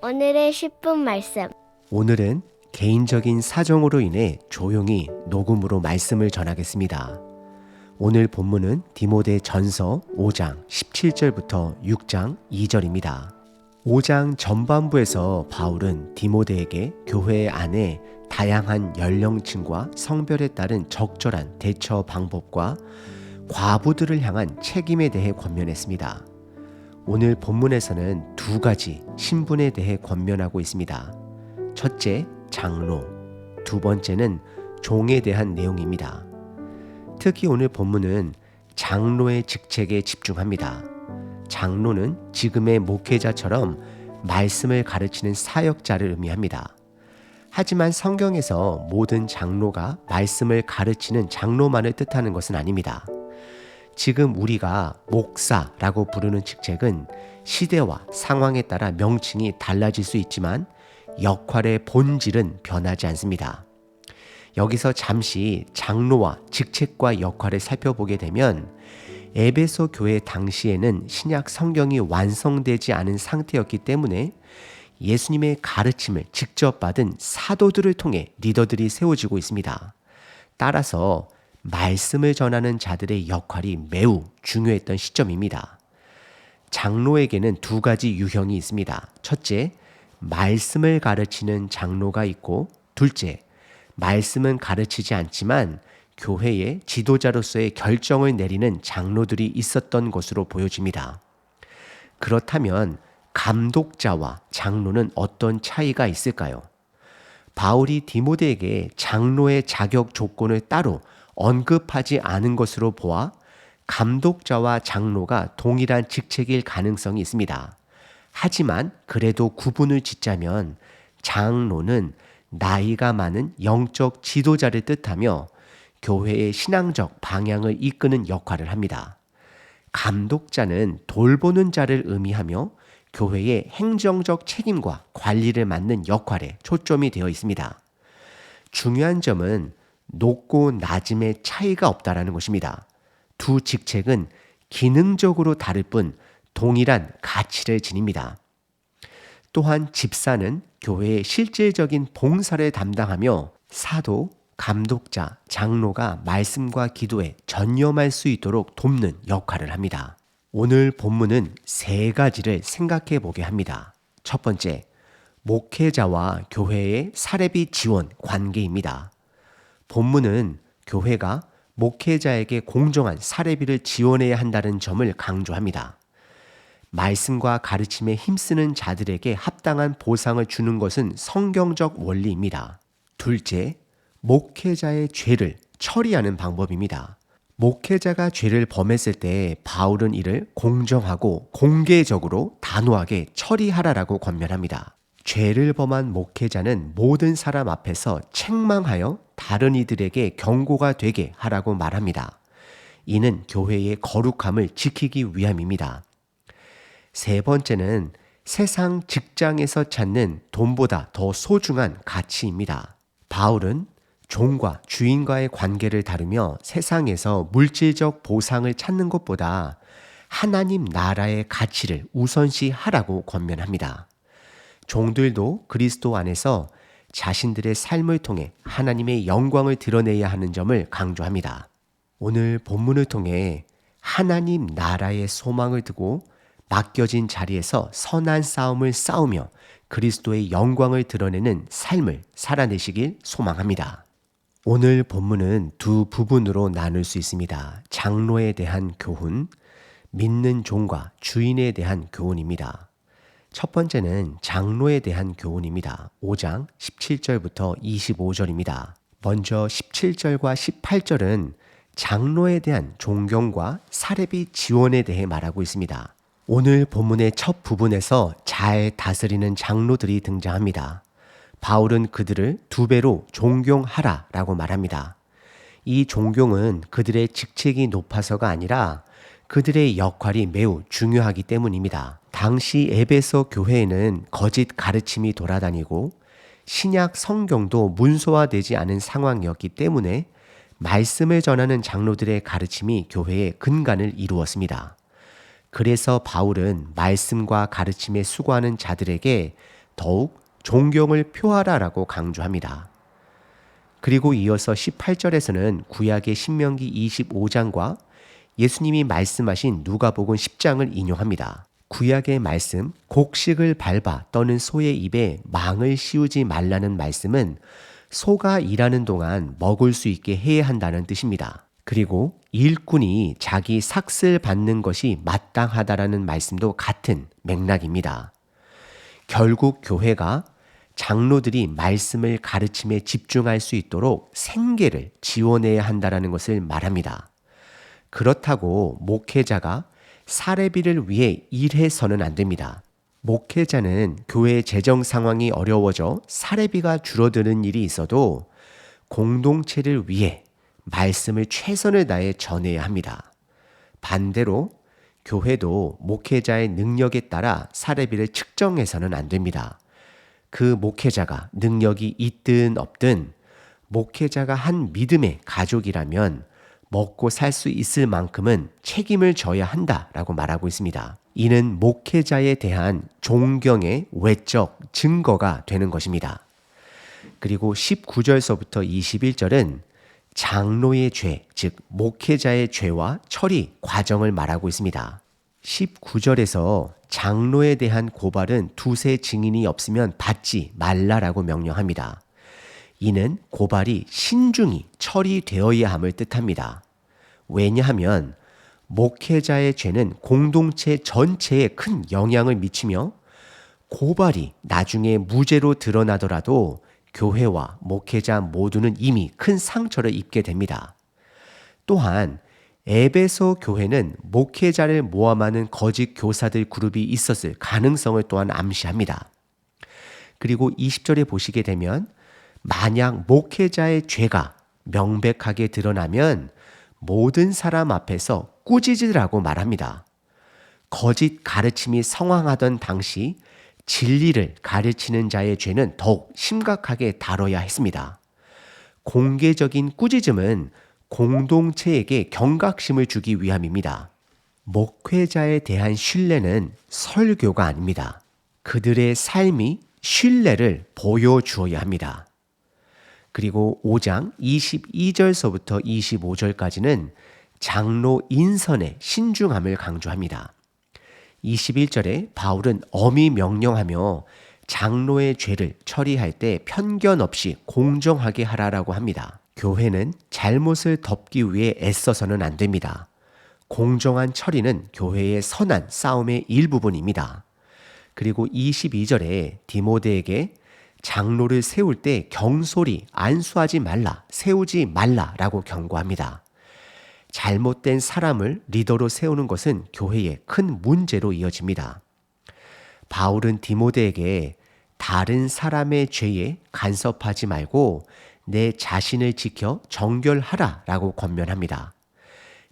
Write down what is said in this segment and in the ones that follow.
오늘의 10분 말씀. 오늘은 개인적인 사정으로 인해 조용히 녹음으로 말씀을 전하겠습니다. 오늘 본문은 디모데 전서 5장 17절부터 6장 2절입니다. 5장 전반부에서 바울은 디모데에게 교회 안에 다양한 연령층과 성별에 따른 적절한 대처 방법과 과부들을 향한 책임에 대해 권면했습니다. 오늘 본문에서는 두 가지 신분에 대해 권면하고 있습니다. 첫째, 장로, 두 번째는 종에 대한 내용입니다. 특히 오늘 본문은 장로의 직책에 집중합니다. 장로는 지금의 목회자처럼 말씀을 가르치는 사역자를 의미합니다. 하지만 성경에서 모든 장로가 말씀을 가르치는 장로만을 뜻하는 것은 아닙니다. 지금 우리가 목사라고 부르는 직책은 시대와 상황에 따라 명칭이 달라질 수 있지만 역할의 본질은 변하지 않습니다. 여기서 잠시 장로와 직책과 역할을 살펴보게 되면 에베소 교회 당시에는 신약 성경이 완성되지 않은 상태였기 때문에 예수님의 가르침을 직접 받은 사도들을 통해 리더들이 세워지고 있습니다. 따라서 말씀을 전하는 자들의 역할이 매우 중요했던 시점입니다. 장로에게는 두 가지 유형이 있습니다. 첫째, 말씀을 가르치는 장로가 있고, 둘째, 말씀은 가르치지 않지만 교회의 지도자로서의 결정을 내리는 장로들이 있었던 것으로 보여집니다. 그렇다면 감독자와 장로는 어떤 차이가 있을까요? 바울이 디모데에게 장로의 자격 조건을 따로 언급하지 않은 것으로 보아 감독자와 장로가 동일한 직책일 가능성이 있습니다. 하지만 그래도 구분을 짓자면 장로는 나이가 많은 영적 지도자를 뜻하며 교회의 신앙적 방향을 이끄는 역할을 합니다. 감독자는 돌보는 자를 의미하며 교회의 행정적 책임과 관리를 맡는 역할에 초점이 되어 있습니다. 중요한 점은 높고 낮음의 차이가 없다라는 것입니다. 두 직책은 기능적으로 다를 뿐 동일한 가치를 지닙니다. 또한 집사는 교회의 실질적인 봉사를 담당하며 사도, 감독자, 장로가 말씀과 기도에 전념할 수 있도록 돕는 역할을 합니다. 오늘 본문은 세 가지를 생각해 보게 합니다. 첫 번째, 목회자와 교회의 사례비 지원 관계입니다. 본문은 교회가 목회자에게 공정한 사례비를 지원해야 한다는 점을 강조합니다. 말씀과 가르침에 힘쓰는 자들에게 합당한 보상을 주는 것은 성경적 원리입니다. 둘째, 목회자의 죄를 처리하는 방법입니다. 목회자가 죄를 범했을 때 바울은 이를 공정하고 공개적으로 단호하게 처리하라라고 권면합니다. 죄를 범한 목회자는 모든 사람 앞에서 책망하여 다른 이들에게 경고가 되게 하라고 말합니다. 이는 교회의 거룩함을 지키기 위함입니다. 세 번째는 세상 직장에서 찾는 돈보다 더 소중한 가치입니다. 바울은 종과 주인과의 관계를 다루며 세상에서 물질적 보상을 찾는 것보다 하나님 나라의 가치를 우선시하라고 권면합니다. 종들도 그리스도 안에서 자신들의 삶을 통해 하나님의 영광을 드러내야 하는 점을 강조합니다. 오늘 본문을 통해 하나님 나라의 소망을 두고 맡겨진 자리에서 선한 싸움을 싸우며 그리스도의 영광을 드러내는 삶을 살아내시길 소망합니다. 오늘 본문은 두 부분으로 나눌 수 있습니다. 장로에 대한 교훈, 믿는 종과 주인에 대한 교훈입니다. 첫 번째는 장로에 대한 교훈입니다. 5장 17절부터 25절입니다. 먼저 17절과 18절은 장로에 대한 존경과 사례비 지원에 대해 말하고 있습니다. 오늘 본문의 첫 부분에서 잘 다스리는 장로들이 등장합니다. 바울은 그들을 두 배로 존경하라라고 말합니다. 이 존경은 그들의 직책이 높아서가 아니라 그들의 역할이 매우 중요하기 때문입니다. 당시 에베소 교회에는 거짓 가르침이 돌아다니고 신약 성경도 문서화되지 않은 상황이었기 때문에 말씀을 전하는 장로들의 가르침이 교회의 근간을 이루었습니다. 그래서 바울은 말씀과 가르침에 수고하는 자들에게 더욱 존경을 표하라라고 강조합니다. 그리고 이어서 18절에서는 구약의 신명기 25장과 예수님이 말씀하신 누가복음 10장을 인용합니다. 구약의 말씀, 곡식을 밟아 떠는 소의 입에 망을 씌우지 말라는 말씀은 소가 일하는 동안 먹을 수 있게 해야 한다는 뜻입니다. 그리고 일꾼이 자기 삭슬 받는 것이 마땅하다라는 말씀도 같은 맥락입니다. 결국 교회가 장로들이 말씀을 가르침에 집중할 수 있도록 생계를 지원해야 한다는 것을 말합니다. 그렇다고 목회자가 사례비를 위해 일해서는 안 됩니다. 목회자는 교회 재정 상황이 어려워져 사례비가 줄어드는 일이 있어도 공동체를 위해 말씀을 최선을 다해 전해야 합니다. 반대로 교회도 목회자의 능력에 따라 사례비를 측정해서는 안 됩니다. 그 목회자가 능력이 있든 없든 목회자가 한 믿음의 가족이라면 먹고 살 수 있을 만큼은 책임을 져야 한다라고 말하고 있습니다. 이는 목회자에 대한 존경의 외적 증거가 되는 것입니다. 그리고 19절서부터 21절은 장로의 죄, 즉 목회자의 죄와 처리 과정을 말하고 있습니다. 19절에서 장로에 대한 고발은 두세 증인이 없으면 받지 말라라고 명령합니다. 이는 고발이 신중히 처리되어야 함을 뜻합니다. 왜냐하면 목회자의 죄는 공동체 전체에 큰 영향을 미치며 고발이 나중에 무죄로 드러나더라도 교회와 목회자 모두는 이미 큰 상처를 입게 됩니다. 또한 에베소 교회는 목회자를 모함하는 거짓 교사들 그룹이 있었을 가능성을 또한 암시합니다. 그리고 20절에 보시게 되면 만약 목회자의 죄가 명백하게 드러나면 모든 사람 앞에서 꾸짖으라고 말합니다. 거짓 가르침이 성황하던 당시 진리를 가르치는 자의 죄는 더욱 심각하게 다뤄야 했습니다. 공개적인 꾸짖음은 공동체에게 경각심을 주기 위함입니다. 목회자에 대한 신뢰는 설교가 아닙니다. 그들의 삶이 신뢰를 보여주어야 합니다. 그리고 5장 22절서부터 25절까지는 장로 인선의 신중함을 강조합니다. 21절에 바울은 엄히 명령하며 장로의 죄를 처리할 때 편견 없이 공정하게 하라라고 합니다. 교회는 잘못을 덮기 위해 애써서는 안 됩니다. 공정한 처리는 교회의 선한 싸움의 일부분입니다. 그리고 22절에 디모데에게 장로를 세울 때 경솔히 안수하지 말라, 세우지 말라라고 경고합니다. 잘못된 사람을 리더로 세우는 것은 교회의 큰 문제로 이어집니다. 바울은 디모데에게 다른 사람의 죄에 간섭하지 말고 내 자신을 지켜 정결하라라고 권면합니다.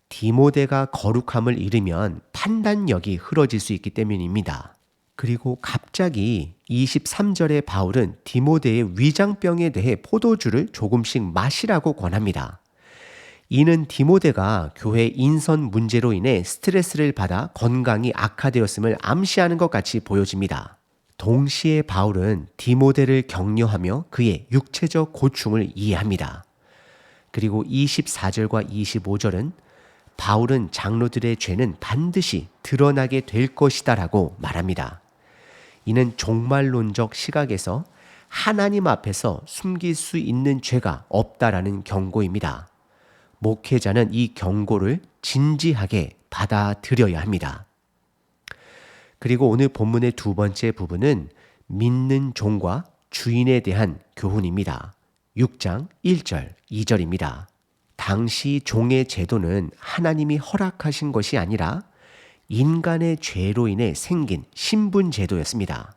디모데가 거룩함을 잃으면 판단력이 흐려질 수 있기 때문입니다. 그리고 갑자기 23절에 바울은 디모데의 위장병에 대해 포도주를 조금씩 마시라고 권합니다. 이는 디모데가 교회 인선 문제로 인해 스트레스를 받아 건강이 악화되었음을 암시하는 것 같이 보여집니다. 동시에 바울은 디모데를 격려하며 그의 육체적 고충을 이해합니다. 그리고 24절과 25절은 바울은 장로들의 죄는 반드시 드러나게 될 것이다 라고 말합니다. 이는 종말론적 시각에서 하나님 앞에서 숨길 수 있는 죄가 없다라는 경고입니다. 목회자는 이 경고를 진지하게 받아들여야 합니다. 그리고 오늘 본문의 두 번째 부분은 믿는 종과 주인에 대한 교훈입니다. 6장 1절, 2절입니다. 당시 종의 제도는 하나님이 허락하신 것이 아니라 인간의 죄로 인해 생긴 신분 제도였습니다.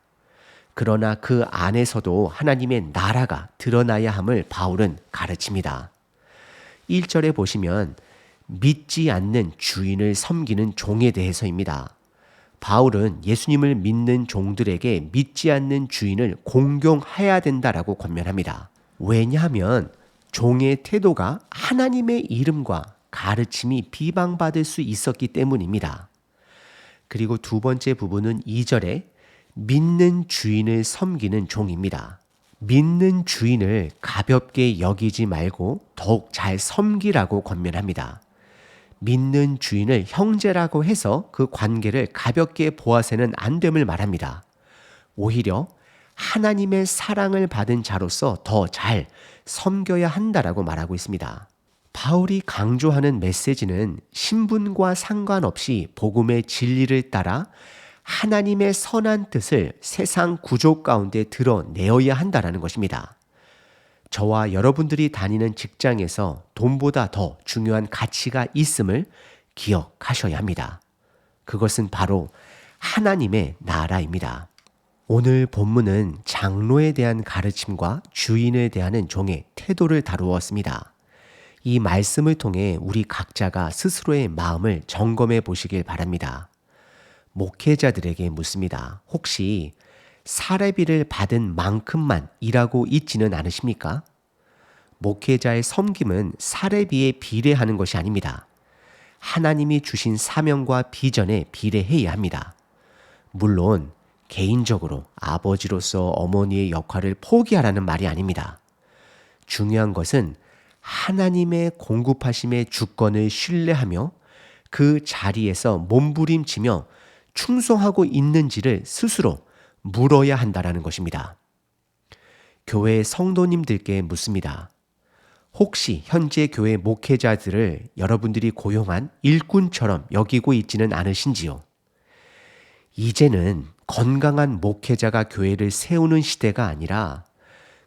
그러나 그 안에서도 하나님의 나라가 드러나야 함을 바울은 가르칩니다. 1절에 보시면 믿지 않는 주인을 섬기는 종에 대해서입니다. 바울은 예수님을 믿는 종들에게 믿지 않는 주인을 공경해야 된다라고 권면합니다. 왜냐하면 종의 태도가 하나님의 이름과 가르침이 비방받을 수 있었기 때문입니다. 그리고 두 번째 부분은 2절에 믿는 주인을 섬기는 종입니다. 믿는 주인을 가볍게 여기지 말고 더욱 잘 섬기라고 권면합니다. 믿는 주인을 형제라고 해서 그 관계를 가볍게 보아서는 안 됨을 말합니다. 오히려 하나님의 사랑을 받은 자로서 더 잘 섬겨야 한다라고 말하고 있습니다. 바울이 강조하는 메시지는 신분과 상관없이 복음의 진리를 따라 하나님의 선한 뜻을 세상 구조 가운데 드러내어야 한다는 것입니다. 저와 여러분들이 다니는 직장에서 돈보다 더 중요한 가치가 있음을 기억하셔야 합니다. 그것은 바로 하나님의 나라입니다. 오늘 본문은 장로에 대한 가르침과 주인에 대한 종의 태도를 다루었습니다. 이 말씀을 통해 우리 각자가 스스로의 마음을 점검해 보시길 바랍니다. 목회자들에게 묻습니다. 혹시 사례비를 받은 만큼만 일하고 있지는 않으십니까? 목회자의 섬김은 사례비에 비례하는 것이 아닙니다. 하나님이 주신 사명과 비전에 비례해야 합니다. 물론 개인적으로 아버지로서 어머니의 역할을 포기하라는 말이 아닙니다. 중요한 것은 하나님의 공급하심의 주권을 신뢰하며 그 자리에서 몸부림치며 충성하고 있는지를 스스로 물어야 한다는 것입니다. 교회 성도님들께 묻습니다. 혹시 현재 교회 목회자들을 여러분들이 고용한 일꾼처럼 여기고 있지는 않으신지요? 이제는 건강한 목회자가 교회를 세우는 시대가 아니라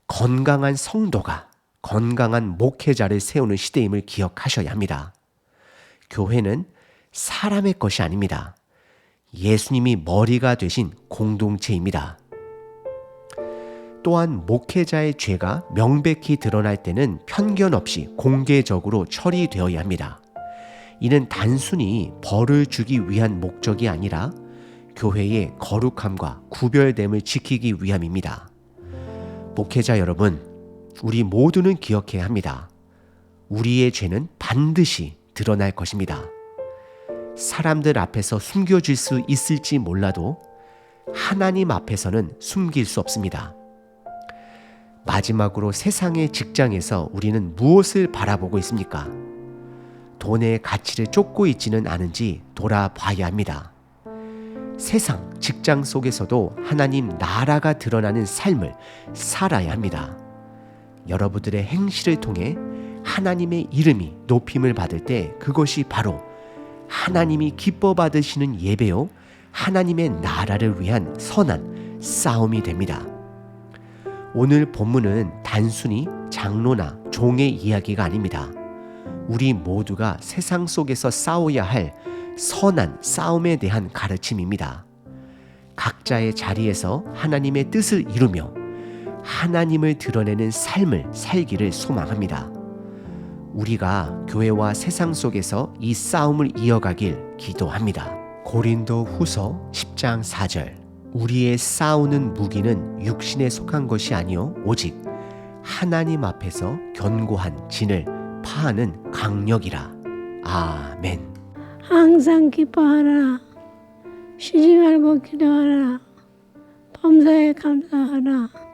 건강한 성도가 건강한 목회자를 세우는 시대임을 기억하셔야 합니다. 교회는 사람의 것이 아닙니다. 예수님이 머리가 되신 공동체입니다. 또한 목회자의 죄가 명백히 드러날 때는 편견 없이 공개적으로 처리되어야 합니다. 이는 단순히 벌을 주기 위한 목적이 아니라 교회의 거룩함과 구별됨을 지키기 위함입니다. 목회자 여러분, 우리 모두는 기억해야 합니다. 우리의 죄는 반드시 드러날 것입니다. 사람들 앞에서 숨겨질 수 있을지 몰라도 하나님 앞에서는 숨길 수 없습니다. 마지막으로 세상의 직장에서 우리는 무엇을 바라보고 있습니까? 돈의 가치를 쫓고 있지는 않은지 돌아봐야 합니다. 세상, 직장 속에서도 하나님 나라가 드러나는 삶을 살아야 합니다. 여러분들의 행실을 통해 하나님의 이름이 높임을 받을 때 그것이 바로 하나님이 기뻐 받으시는 예배요, 하나님의 나라를 위한 선한 싸움이 됩니다. 오늘 본문은 단순히 장로나 종의 이야기가 아닙니다. 우리 모두가 세상 속에서 싸워야 할 선한 싸움에 대한 가르침입니다. 각자의 자리에서 하나님의 뜻을 이루며 하나님을 드러내는 삶을 살기를 소망합니다. 우리가 교회와 세상 속에서 이 싸움을 이어가길 기도합니다. 고린도 후서 10장 4절 우리의 싸우는 무기는 육신에 속한 것이 아니요 오직 하나님 앞에서 견고한 진을 파하는 강력이라. 아멘. 항상 기뻐하라. 쉬지 말고 기도하라. 범사에 감사하라.